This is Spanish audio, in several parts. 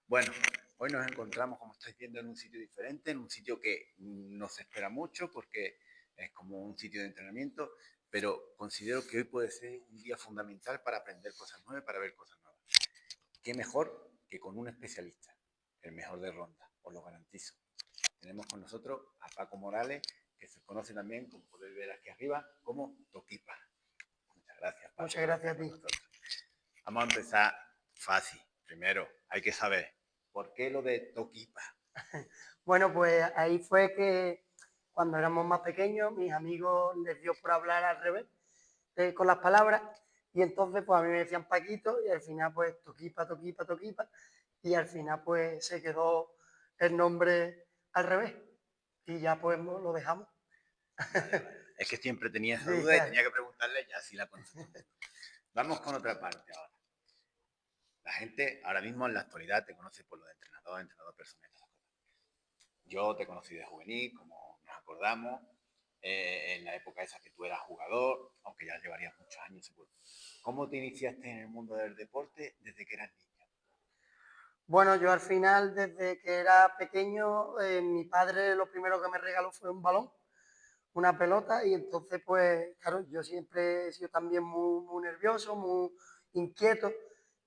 Bueno, hoy nos encontramos, como estáis viendo, en un sitio diferente, en un sitio que no se espera mucho porque es como un sitio de entrenamiento, pero considero que hoy puede ser un día fundamental para aprender cosas nuevas, para ver cosas nuevas. ¿Qué mejor que con un especialista? El mejor de Ronda, os lo garantizo. Tenemos con nosotros a Paco Morales, que se conoce también, como podéis ver aquí arriba, como Toquipa. Muchas gracias, Paco, Muchas por gracias estar a con ti. nosotros. Vamos a empezar fácil. Primero, hay que saber por qué lo de Toquipa. Bueno, pues ahí fue que cuando éramos más pequeños, mis amigos les dio por hablar al revés con las palabras y entonces pues a mí me decían Paquito y al final pues Toquipa, Toquipa, Toquipa y al final pues se quedó el nombre al revés y ya pues lo dejamos. Vale, vale. Es que siempre tenía esa Sí, duda y tenía que preguntarle, ya así la conoce todo el mundo. Vamos con otra parte ahora. La gente ahora mismo en la actualidad te conoce por lo de entrenador, entrenador personal. Yo te conocí de juvenil, como nos acordamos, en la época esa que tú eras jugador, aunque ya llevarías muchos años seguro. ¿Cómo te iniciaste en el mundo del deporte desde que eras niño? bueno, yo al final, desde que era pequeño, mi padre lo primero que me regaló fue un balón, una pelota, y entonces, pues, claro, yo siempre he sido también muy nervioso, muy inquieto,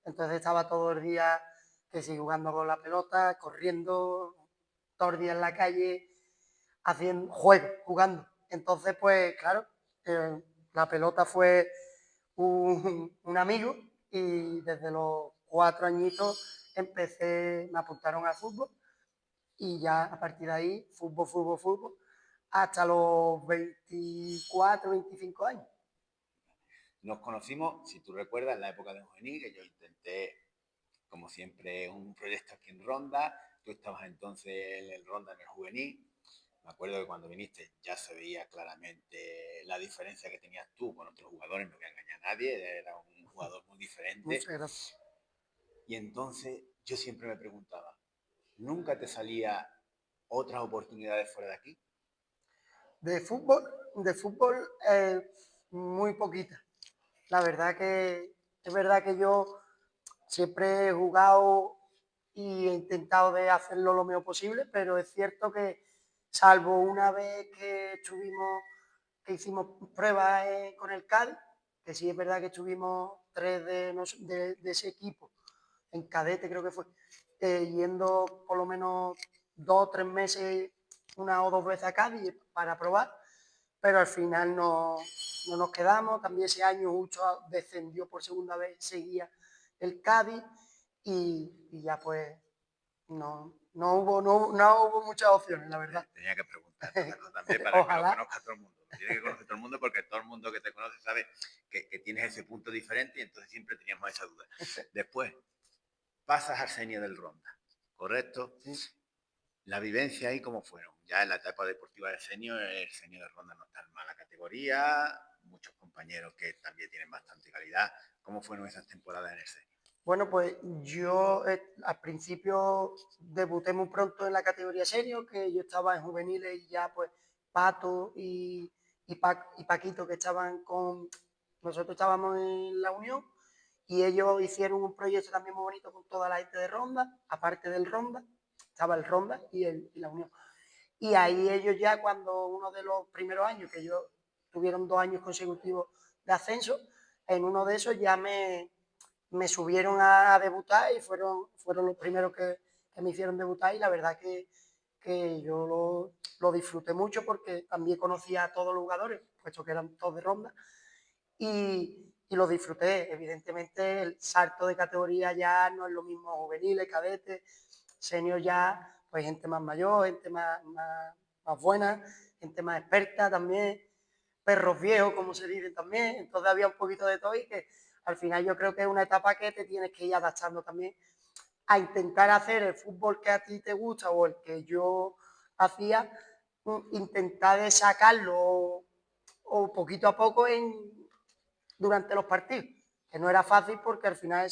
entonces estaba todo el día, que sí, jugando con la pelota, corriendo, todo el día en la calle, haciendo juegos, jugando. Entonces, pues, claro, la pelota fue un amigo y desde los 4 añitos me apuntaron al fútbol y ya a partir de ahí, fútbol, fútbol, fútbol, hasta los 24, 25 años. Nos conocimos, si tú recuerdas, en la época de juvenil, que yo intenté, como siempre, un proyecto aquí en Ronda. Tú estabas entonces en el Ronda, en el juvenil. Me acuerdo que cuando viniste ya se veía claramente la diferencia que tenías tú con otros jugadores, no voy a engañar a nadie, era un jugador muy diferente. Muchas gracias. Y entonces yo siempre me preguntaba, ¿nunca te salía otras oportunidades fuera de aquí? De fútbol, de fútbol muy poquita. La verdad que es verdad que yo siempre he jugado y he intentado de hacerlo lo mejor posible, pero es cierto que salvo una vez que hicimos pruebas con el Cádiz, que sí es verdad que estuvimos tres de ese equipo, en cadete creo que fue, yendo por lo menos 2 o 3 meses, 1 o 2 veces a Cádiz para probar, pero al final no nos quedamos. También ese año justo descendió por segunda vez, seguía el Cádiz y ya pues no hubo muchas opciones, la verdad. Tenía que preguntártelo también para que lo Ojalá. conozca todo el mundo. Lo tiene que conocer todo el mundo porque todo el mundo que te conoce sabe que tienes ese punto diferente y entonces siempre teníamos esa duda. Después, pasas al senior del Ronda, ¿correcto? Sí. La vivencia ahí, ¿cómo fueron? Ya en la etapa deportiva del senior, el senior de Ronda no está en mala categoría, muchos compañeros que también tienen bastante calidad. ¿Cómo fueron esas temporadas en el senior? Bueno, pues yo al principio debuté muy pronto en la categoría senior, que yo estaba en juveniles y ya pues Pato y Paquito que estaban con... Nosotros estábamos en la Unión y ellos hicieron un proyecto también muy bonito con toda la gente de Ronda, aparte del Ronda, estaba el Ronda y la Unión. Y ahí ellos ya cuando uno de los primeros años, que ellos tuvieron 2 años consecutivos de ascenso, en uno de esos ya me subieron a debutar y fueron los primeros que me hicieron debutar y la verdad que yo lo disfruté mucho porque también conocía a todos los jugadores, puesto que eran todos de Ronda, y lo disfruté. Evidentemente el salto de categoría ya no es lo mismo juveniles, cadetes, senior ya, pues gente más mayor, gente más buena, gente más experta también, perros viejos, como se dice también. Entonces había un poquito de todo y que al final yo creo que es una etapa que te tienes que ir adaptando también a intentar hacer el fútbol que a ti te gusta o el que yo hacía, intentar de sacarlo o poquito a poco durante los partidos, que no era fácil porque al final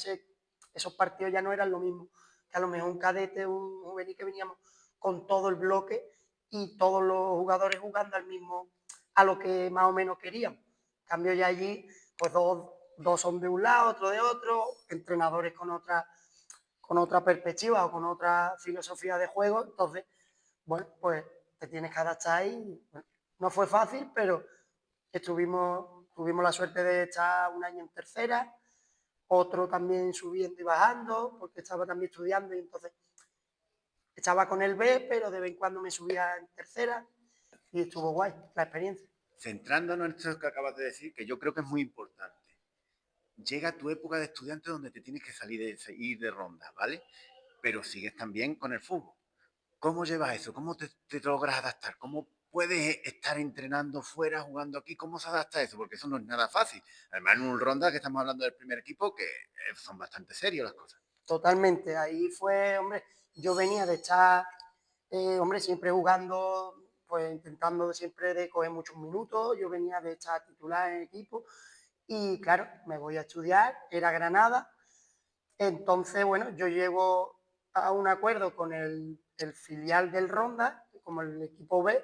esos partidos ya no eran lo mismo que a lo mejor un cadete, un juvenil que veníamos con todo el bloque y todos los jugadores jugando al mismo, a lo que más o menos queríamos. En cambio ya allí, pues dos son de un lado, otro de otro, entrenadores con otra perspectiva o con otra filosofía de juego, entonces, bueno, pues te tienes que adaptar y bueno, no fue fácil, pero tuvimos la suerte de estar un año en tercera, otro también subiendo y bajando, porque estaba también estudiando y entonces estaba con el B, pero de vez en cuando me subía en tercera y estuvo guay la experiencia. Centrándonos en esto que acabas de decir, que yo creo que es muy importante. Llega tu época de estudiante donde te tienes que ir de ronda, ¿vale? Pero sigues también con el fútbol. ¿Cómo llevas eso? ¿Cómo te logras adaptar? ¿Cómo puedes estar entrenando fuera, jugando aquí? ¿Cómo se adapta eso? Porque eso no es nada fácil. Además, en un ronda que estamos hablando del primer equipo, que son bastante serios las cosas. Totalmente, ahí fue, hombre, yo venía de estar, hombre, siempre jugando, pues intentando siempre de coger muchos minutos, yo venía de estar titular en el equipo y claro, me voy a estudiar, era Granada, entonces, bueno, yo llego a un acuerdo con el filial del Ronda, como el equipo B,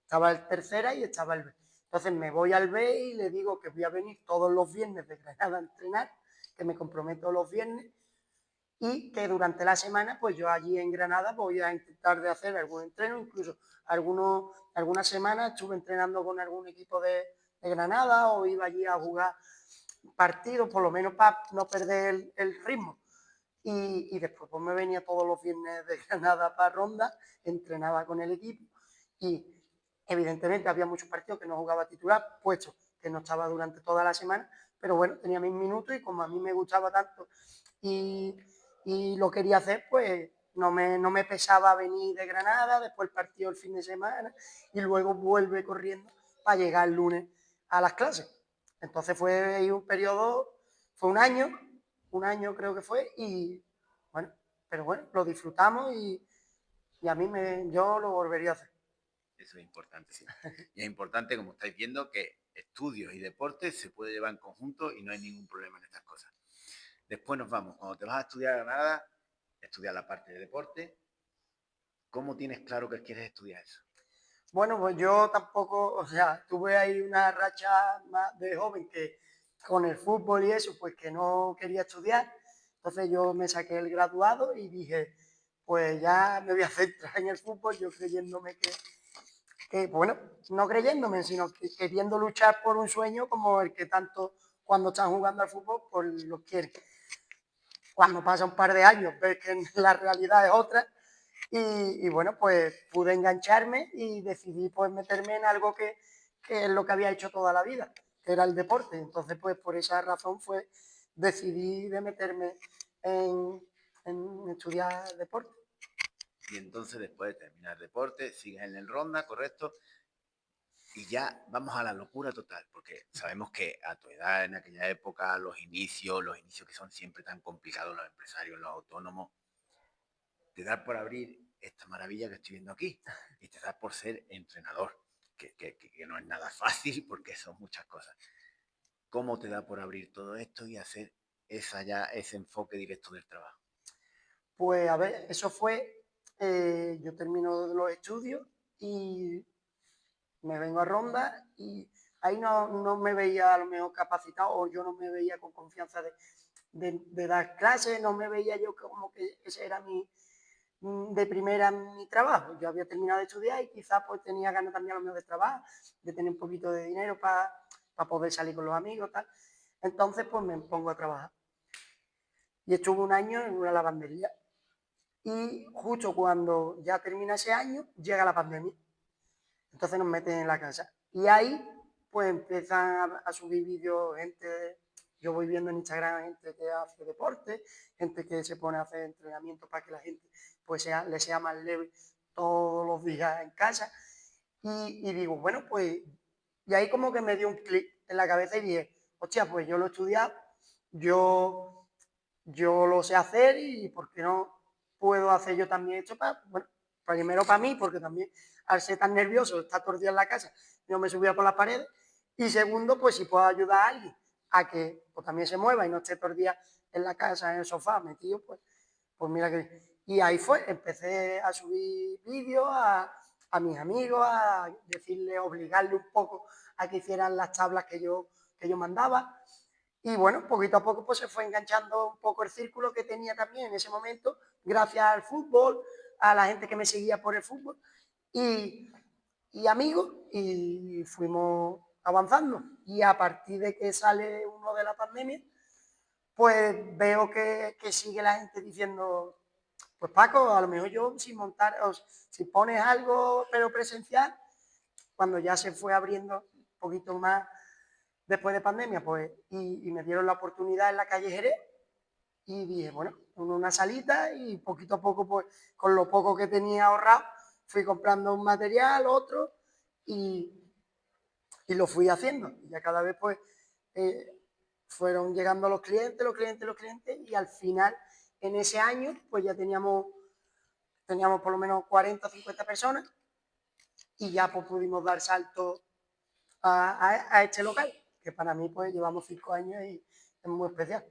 estaba el tercera y estaba el B. Entonces me voy al B y le digo que voy a venir todos los viernes de Granada a entrenar, que me comprometo los viernes y que durante la semana, pues yo allí en Granada voy a intentar de hacer algún entreno, incluso algunas semanas estuve entrenando con algún equipo de Granada o iba allí a jugar partidos, por lo menos para no perder el ritmo. Y después pues me venía todos los viernes de Granada para Ronda, entrenaba con el equipo y evidentemente había muchos partidos que no jugaba titular, puesto que no estaba durante toda la semana, pero bueno, tenía mis minutos y como a mí me gustaba tanto y, y lo quería hacer, pues no me pesaba venir de Granada, después el partido el fin de semana y luego vuelve corriendo para llegar el lunes a las clases. Entonces fue ahí un periodo, fue un año creo que fue, y bueno, pero bueno, lo disfrutamos y yo lo volvería a hacer. Eso es importante, sí. Y es importante, como estáis viendo, que estudios y deportes se puede llevar en conjunto y no hay ningún problema en estas cosas. Después nos vamos. Cuando te vas a estudiar a Granada, estudiar la parte de deporte. ¿Cómo tienes claro que quieres estudiar eso? Bueno, pues yo tampoco, o sea, tuve ahí una racha más de joven que con el fútbol y eso, pues que no quería estudiar. Entonces yo me saqué el graduado y dije, pues ya me voy a centrar en el fútbol, yo creyéndome bueno, no creyéndome, sino que queriendo luchar por un sueño como el que tanto cuando están jugando al fútbol, pues lo quieren. Cuando pasa un par de años, ves que la realidad es otra y bueno, pues pude engancharme y decidí pues meterme en algo que es lo que había hecho toda la vida, que era el deporte. Entonces, pues por esa razón decidí de meterme en estudiar deporte. Y entonces, después de terminar deporte, sigues en el ronda, ¿correcto? Y ya vamos a la locura total, porque sabemos que a tu edad, en aquella época, los inicios que son siempre tan complicados, los empresarios, los autónomos, te da por abrir esta maravilla que estoy viendo aquí y te da por ser entrenador, que no es nada fácil porque son muchas cosas. ¿Cómo te da por abrir todo esto y hacer ese enfoque directo del trabajo? Pues a ver, eso fue, yo termino los estudios y me vengo a Ronda y ahí no me veía a lo mejor capacitado o yo no me veía con confianza de dar clases, no me veía yo como que ese era de primera mi trabajo. Yo había terminado de estudiar y quizás pues tenía ganas también a lo mejor de trabajar, de tener un poquito de dinero para poder salir con los amigos, tal. Entonces pues me pongo a trabajar. Y estuve un año en una lavandería. Y justo cuando ya termina ese año, llega la pandemia. Entonces nos meten en la casa. Y ahí pues empiezan a subir vídeos gente, yo voy viendo en Instagram gente que hace deporte, gente que se pone a hacer entrenamiento para que la gente pues le sea más leve todos los días en casa. Y digo, bueno, pues, y ahí como que me dio un clic en la cabeza y dije, hostia, pues yo lo he estudiado, yo, yo lo sé hacer y ¿por qué no puedo hacer yo también esto para, bueno, primero para mí, porque también al ser tan nervioso, estar todo el día en la casa, no me subía por las paredes, y segundo, pues si puedo ayudar a alguien a que pues, también se mueva y no esté todo el día en la casa, en el sofá, metido, pues mira que... Y ahí fue, empecé a subir vídeos a mis amigos, a decirle, obligarle un poco a que hicieran las tablas que yo mandaba, Y bueno, poquito a poco pues se fue enganchando un poco el círculo que tenía también en ese momento, gracias al fútbol, a la gente que me seguía por el fútbol y, y amigos, y fuimos avanzando. Y a partir de que sale uno de la pandemia, pues veo que sigue la gente diciendo, pues Paco, a lo mejor yo si montar, o si pones algo pero presencial, cuando ya se fue abriendo un poquito más después de pandemia, pues, y me dieron la oportunidad en la calle Jerez, y dije, bueno, una salita y poquito a poco, pues, con lo poco que tenía ahorrado, fui comprando un material, otro, y, y lo fui haciendo. Y ya cada vez, pues, eh, fueron llegando los clientes, los clientes, los clientes, y al final, en ese año, pues ya teníamos por lo menos 40 o 50 personas, y ya pues pudimos dar salto a este local, que para mí, pues, llevamos 5 años y es muy especial.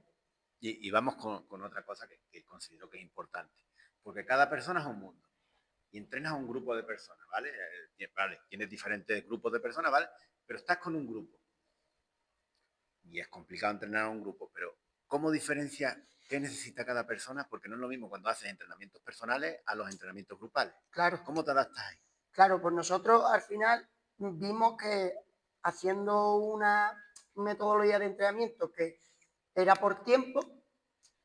Y vamos con otra cosa que considero que es importante, porque cada persona es un mundo y entrenas a un grupo de personas, ¿vale? Vale, tienes diferentes grupos de personas, ¿vale? Pero estás con un grupo y es complicado entrenar a un grupo, pero ¿cómo diferencia qué necesita cada persona? Porque no es lo mismo cuando haces entrenamientos personales a los entrenamientos grupales. Claro, ¿Cómo te adaptas ahí? claro, pues nosotros al final vimos que haciendo una metodología de entrenamiento que era por tiempo,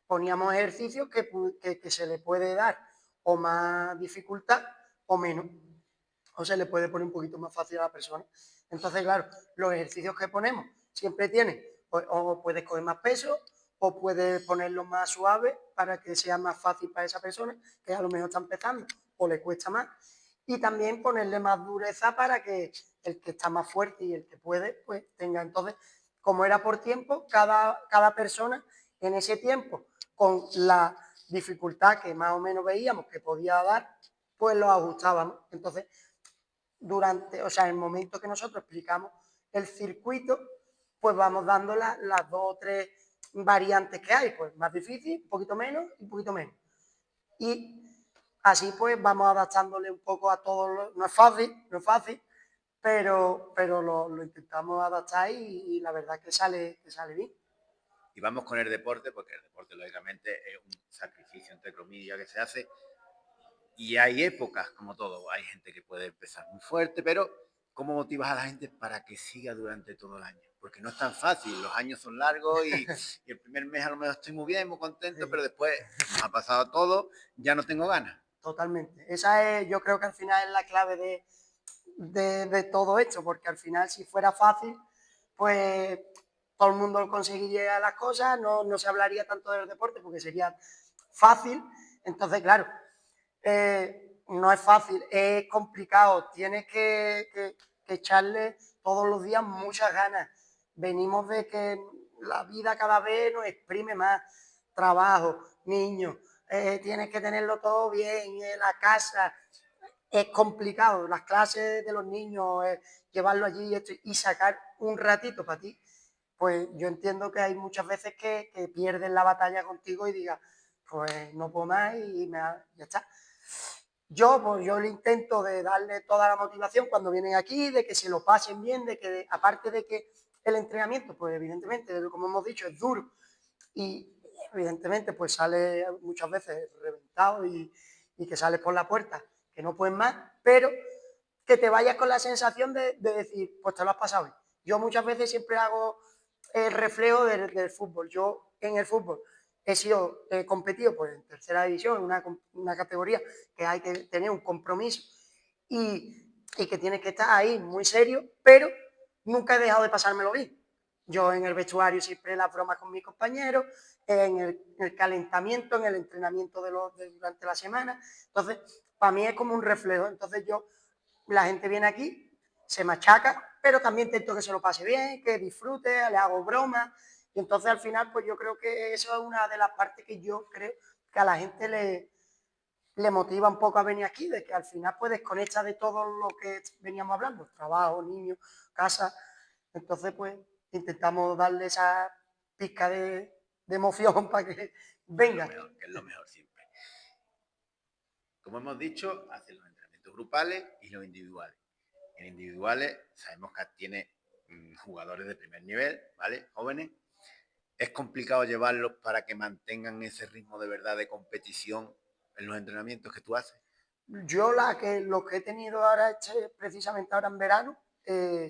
poníamos ejercicios que se le puede dar o más dificultad o menos, o se le puede poner un poquito más fácil a la persona. Entonces, claro, los ejercicios que ponemos siempre tienen, o puedes coger más peso, o puedes ponerlo más suave para que sea más fácil para esa persona que a lo mejor está empezando o le cuesta más. Y también ponerle más dureza para que el que está más fuerte y el que puede, pues tenga. Entonces, como era por tiempo, cada persona en ese tiempo, con la dificultad que más o menos veíamos que podía dar, pues lo ajustábamos. Entonces, o sea, en el momento que nosotros explicamos el circuito, pues vamos dando las dos o tres variantes que hay, pues más difícil, un poquito menos y un poquito menos. Y así pues vamos adaptándole un poco a todo, no es fácil, no es fácil, pero lo intentamos adaptar y la verdad que sale bien. Y vamos con el deporte, porque el deporte lógicamente es un sacrificio, entre comillas, que se hace. Y hay épocas, como todo, hay gente que puede empezar muy fuerte, pero ¿cómo motivas a la gente para que siga durante todo el año? Porque no es tan fácil, los años son largos y el primer mes a lo mejor estoy muy bien, muy contento, pero después nos ha pasado todo, ya no tengo ganas. Totalmente. Esa es, yo creo que al final es la clave de todo esto, porque al final si fuera fácil, pues todo el mundo conseguiría las cosas, no se hablaría tanto del deporte porque sería fácil. Entonces, claro, no es fácil, es complicado, tienes que echarle todos los días muchas ganas. Venimos de que la vida cada vez nos exprime más, trabajo, niños, tienes que tenerlo todo bien, la casa, es complicado, las clases de los niños, llevarlo allí y sacar un ratito para ti, pues yo entiendo que hay muchas veces que pierden la batalla contigo y digas, pues no puedo más ya está. Yo le intento de darle toda la motivación cuando vienen aquí, de que se lo pasen bien, de que aparte de que el entrenamiento, pues evidentemente, como hemos dicho, es duro y evidentemente pues sale muchas veces reventado y que sales por la puerta, que no puedes más, pero que te vayas con la sensación de decir, pues te lo has pasado bien. Yo muchas veces siempre hago el reflejo del fútbol. Yo en el fútbol he sido competido pues, en tercera división, una categoría que hay que tener un compromiso y que tienes que estar ahí muy serio, pero nunca he dejado de pasármelo bien. Yo en el vestuario siempre las bromas con mis compañeros, en el calentamiento, en el entrenamiento durante la semana. Entonces, para mí es como un reflejo. Entonces la gente viene aquí, se machaca, pero también intento que se lo pase bien, que disfrute, le hago bromas. Y entonces al final, pues yo creo que eso es una de las partes que yo creo que a la gente le motiva un poco a venir aquí, de que al final pues desconecta de todo lo que veníamos hablando, trabajo, niños, casa. Entonces pues intentamos darle esa pizca de emoción para que venga. Que es lo mejor siempre. Como hemos dicho, hace los entrenamientos grupales y los individuales. En individuales sabemos que tiene jugadores de primer nivel, ¿vale? Jóvenes. ¿Es complicado llevarlos para que mantengan ese ritmo de verdad de competición en los entrenamientos que tú haces? Yo los que he tenido ahora, precisamente ahora en verano,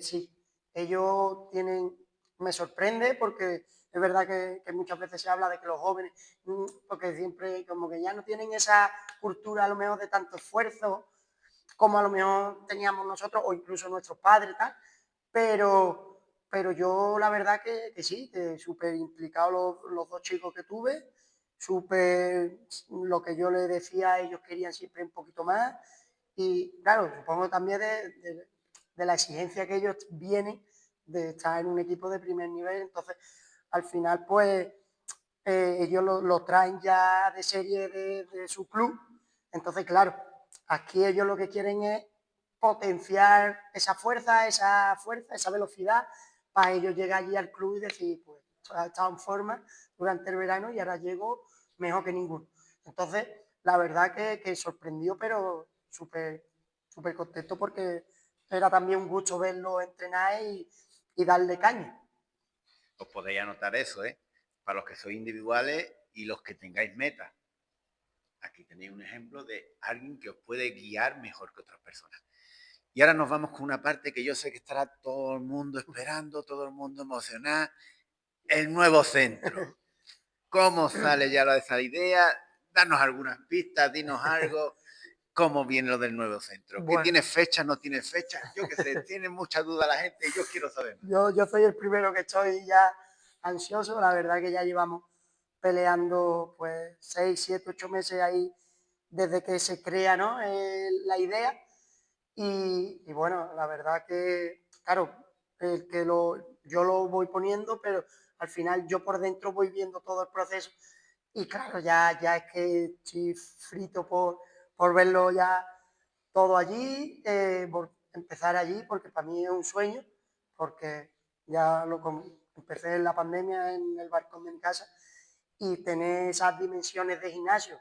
sí, ellos tienen, me sorprende porque es verdad que muchas veces se habla de que los jóvenes, porque siempre como que ya no tienen esa cultura a lo mejor de tanto esfuerzo como a lo mejor teníamos nosotros o incluso nuestros padres, tal, pero yo la verdad que sí, que súper implicado los dos chicos que tuve, súper lo que yo les decía, ellos querían siempre un poquito más y claro, supongo también de la exigencia que ellos vienen de estar en un equipo de primer nivel, entonces al final pues ellos lo traen ya de serie de su club, entonces claro, aquí ellos lo que quieren es potenciar esa velocidad, para ellos llegar allí al club y decir, pues, ha estado en forma durante el verano y ahora llego mejor que ninguno. Entonces, la verdad que sorprendió, pero súper contento porque era también un gusto verlo entrenar y darle caña. Os podéis anotar eso, ¿eh? Para los que sois individuales y los que tengáis metas. Aquí tenéis un ejemplo de alguien que os puede guiar mejor que otras personas. Y ahora nos vamos con una parte que yo sé que estará todo el mundo esperando, todo el mundo emocionado. El nuevo centro. ¿Cómo sale ya esa idea? Danos algunas pistas, dinos algo. ¿Cómo viene lo del nuevo centro? ¿Qué Bueno, tiene fecha, no tiene fecha? Yo qué sé, tiene mucha duda la gente y yo quiero saber más. yo soy el primero que estoy ya ansioso, la verdad que ya llevamos peleando pues 6, 7, 8 meses ahí desde que se crea, ¿no? La idea y bueno, la verdad que, claro, yo lo voy poniendo, pero al final yo por dentro voy viendo todo el proceso y claro, ya es que estoy frito por verlo ya todo allí, por empezar allí, porque para mí es un sueño, porque ya empecé en la pandemia en el balcón de mi casa y tener esas dimensiones de gimnasio,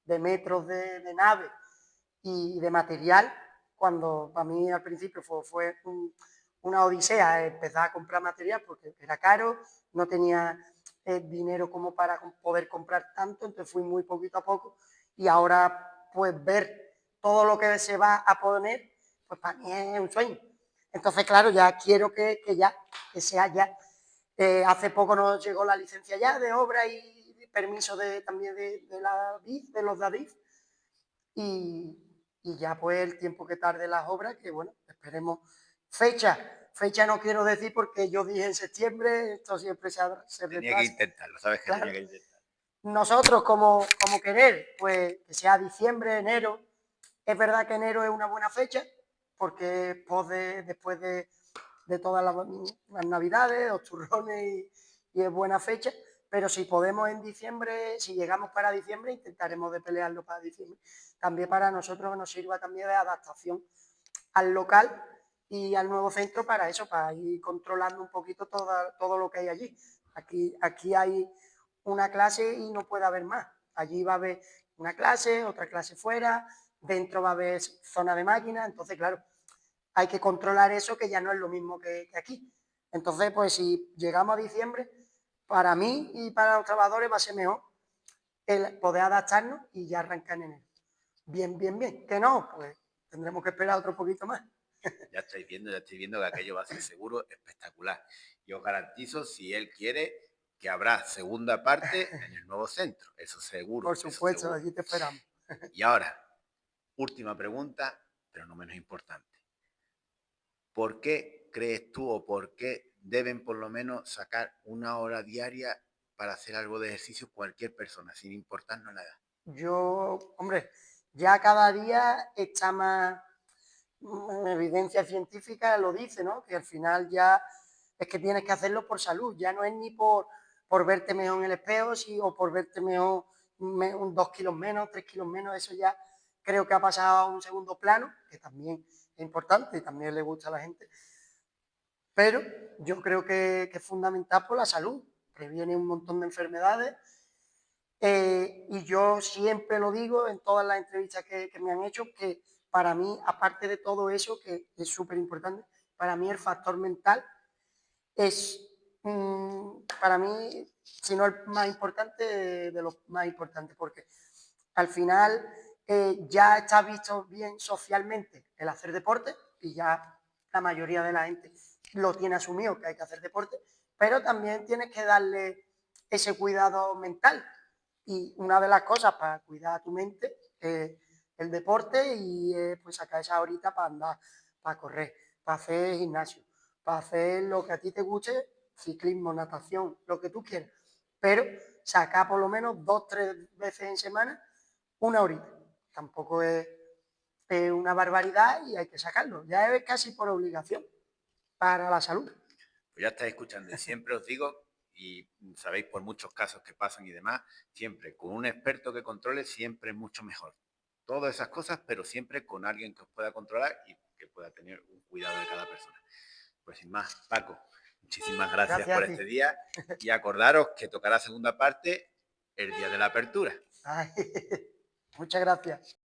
de metros de nave y de material, cuando para mí al principio fue una odisea empezar a comprar material porque era caro, no tenía dinero como para poder comprar tanto, entonces fui muy poquito a poco y ahora pues ver todo lo que se va a poner, pues para mí es un sueño. Entonces, claro, ya quiero que sea ya. Hace poco nos llegó la licencia ya de obra y permiso también de la DIF, de los DADIF, y, y ya pues el tiempo que tarde las obras, que bueno, esperemos fecha no quiero decir porque yo dije en septiembre, esto siempre se Tenía que retrasa, intentarlo, sabes que tenía claro. que intentarlo. Nosotros como querer, pues que sea diciembre, enero, es verdad que enero es una buena fecha, porque después de todas las navidades, los turrones y es buena fecha, pero si podemos en diciembre, si llegamos para diciembre, intentaremos de pelearlo para diciembre. También para nosotros nos sirva también de adaptación al local y al nuevo centro para eso, para ir controlando un poquito todo lo que hay allí. Aquí hay una clase y no puede haber más. Allí va a haber una clase, otra clase fuera, dentro va a haber zona de máquinas, entonces claro, hay que controlar eso que ya no es lo mismo que aquí. Entonces, pues si llegamos a diciembre, para mí y para los trabajadores va a ser mejor el poder adaptarnos y ya arrancar en enero. Bien. Que no, pues tendremos que esperar otro poquito más. Ya estáis viendo que aquello va a ser seguro espectacular. Yo os garantizo, si él quiere, que habrá segunda parte en el nuevo centro. Eso Por seguro, eso supuesto, seguro. allí te esperamos. Y ahora, última pregunta, pero no menos importante. ¿Por qué crees tú o por qué deben por lo menos sacar una hora diaria para hacer algo de ejercicio cualquier persona, sin importarnos la edad? Hombre, ya cada día está más evidencia científica, lo dice, ¿no? Que al final ya es que tienes que hacerlo por salud, ya no es ni por verte mejor en el espejo o por verte mejor 2 kilos menos, 3 kilos menos, eso ya creo que ha pasado a un segundo plano, que también es importante y también le gusta a la gente, pero yo creo que es fundamental por la salud, previene un montón de enfermedades y yo siempre lo digo en todas las entrevistas que me han hecho, que para mí, aparte de todo eso, que es súper importante, para mí el factor mental es Para mí, si no el más importante, de los más importantes, porque al final ya está visto bien socialmente el hacer deporte y ya la mayoría de la gente lo tiene asumido que hay que hacer deporte, pero también tienes que darle ese cuidado mental. Y una de las cosas para cuidar a tu mente es el deporte y pues sacar esa horita para andar, para correr, para hacer gimnasio, para hacer lo que a ti te guste, ciclismo, natación, lo que tú quieras. Pero sacar por lo menos 2 o 3 veces en semana una horita. Tampoco es una barbaridad y hay que sacarlo. Ya es casi por obligación para la salud. Pues ya estáis escuchando y siempre os digo, y sabéis por muchos casos que pasan y demás, siempre con un experto que controle siempre es mucho mejor. Todas esas cosas, pero siempre con alguien que os pueda controlar y que pueda tener un cuidado de cada persona. Pues sin más, Paco, muchísimas gracias Gracias por a ti. este día y acordaros que tocará segunda parte el día de la apertura. Ay, muchas gracias.